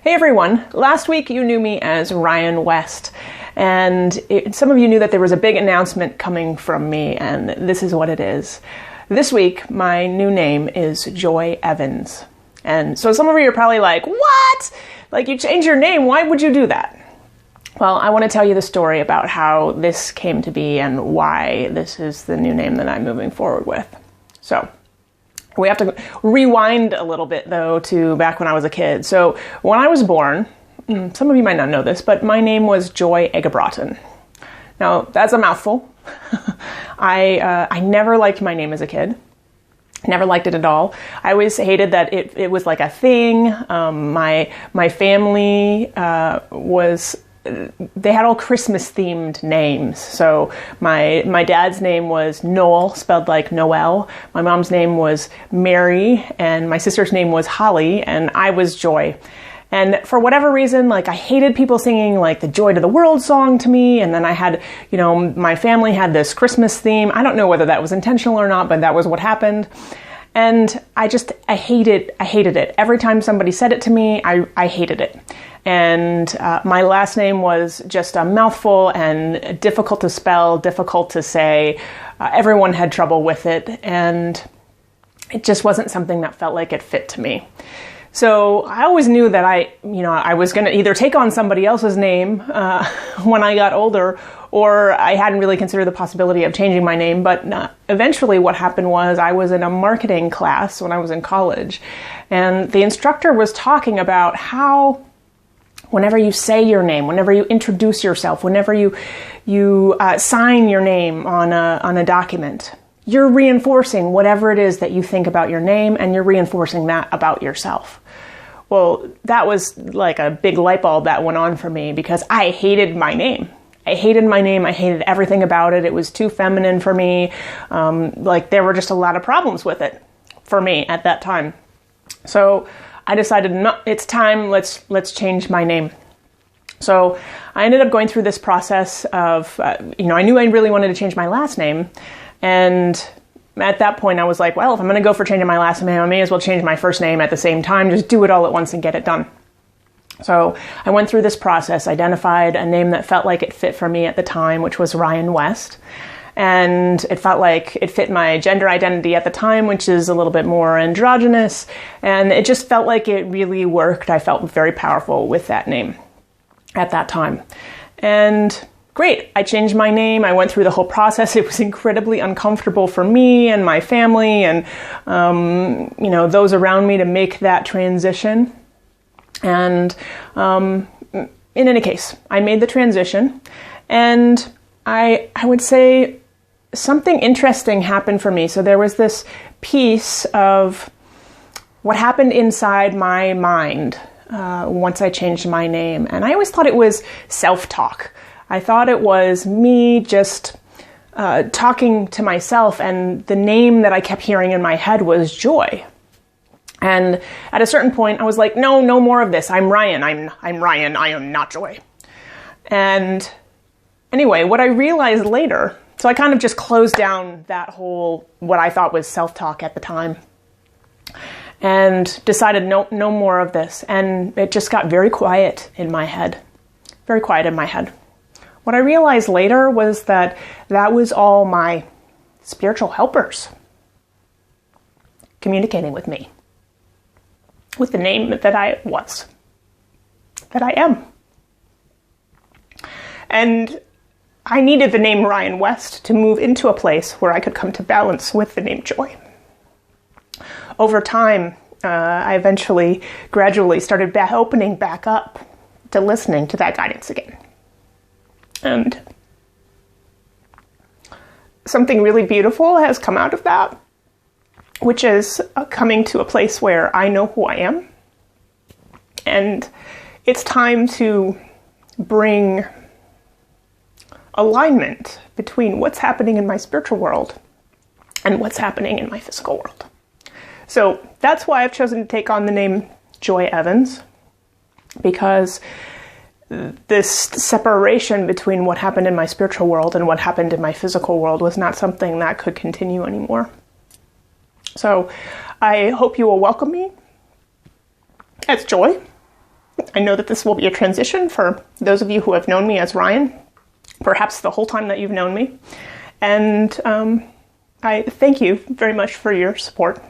Hey everyone, last week you knew me as Ryan West, and some of you knew that there was a big announcement coming from me, and this is what it is. This week, my new name is Joy Evans. And so some of you are probably like, what? Like, you changed your name, why would you do that? Well, I want to tell you the story about how this came to be and why this is the new name that I'm moving forward with. So, we have to rewind a little bit, though, to back when I was a kid. So when I was born, some of you might not know this, but my name was Joy Egebraten. Now, that's a mouthful. I never liked my name as a kid. Never liked it at all. I always hated that it was like a thing. My family they had all Christmas themed names. So my dad's name was Noel, spelled like Noel. My mom's name was Mary, and my sister's name was Holly, and I was Joy. And for whatever reason, like, I hated people singing like the Joy to the World song to me. And then I had, my family had this Christmas theme. I don't know whether that was intentional or not, but that was what happened. And I hated it. Every time somebody said it to me, I hated it. And my last name was just a mouthful and difficult to spell, difficult to say. Everyone had trouble with it, and it just wasn't something that felt like it fit to me. So I always knew that I was going to either take on somebody else's name when I got older, or I hadn't really considered the possibility of changing my name. But eventually what happened was I was in a marketing class when I was in college, and the instructor was talking about how whenever you say your name, whenever you introduce yourself, whenever you sign your name on a document, you're reinforcing whatever it is that you think about your name, and you're reinforcing that about yourself. Well, that was like a big light bulb that went on for me, because I hated my name. I hated everything about it. It was too feminine for me. There were just a lot of problems with it for me at that time. So I decided, no, it's time, let's change my name. So I ended up going through this process of, I knew I really wanted to change my last name. And at that point I was like, well, if I'm going to go for changing my last name, I may as well change my first name at the same time, just do it all at once and get it done. So I went through this process, identified a name that felt like it fit for me at the time, which was Ryan West. And it felt like it fit my gender identity at the time, which is a little bit more androgynous. And it just felt like it really worked. I felt very powerful with that name at that time. And great, I changed my name. I went through the whole process. It was incredibly uncomfortable for me and my family and, those around me to make that transition. And in any case, I made the transition, and I would say something interesting happened for me. So there was this piece of what happened inside my mind once I changed my name. And I always thought it was self-talk. I thought it was me just talking to myself, and the name that I kept hearing in my head was Joy. And at a certain point, I was like, no more of this. I'm Ryan. I'm Ryan. I am not Joy. And anyway, what I realized later, so I kind of just closed down that whole, what I thought was self-talk at the time, and decided no more of this. And it just got very quiet in my head. Very quiet in my head. What I realized later was that was all my spiritual helpers communicating with me, with the name that I was, that I am. And I needed the name Ryan West to move into a place where I could come to balance with the name Joy. Over time, I eventually, gradually started opening back up to listening to that guidance again. And something really beautiful has come out of that, which is coming to a place where I know who I am. And it's time to bring alignment between what's happening in my spiritual world and what's happening in my physical world. So that's why I've chosen to take on the name Joy Evans, because this separation between what happened in my spiritual world and what happened in my physical world was not something that could continue anymore. So I hope you will welcome me as Joy. I know that this will be a transition for those of you who have known me as Ryan, perhaps the whole time that you've known me. And I thank you very much for your support.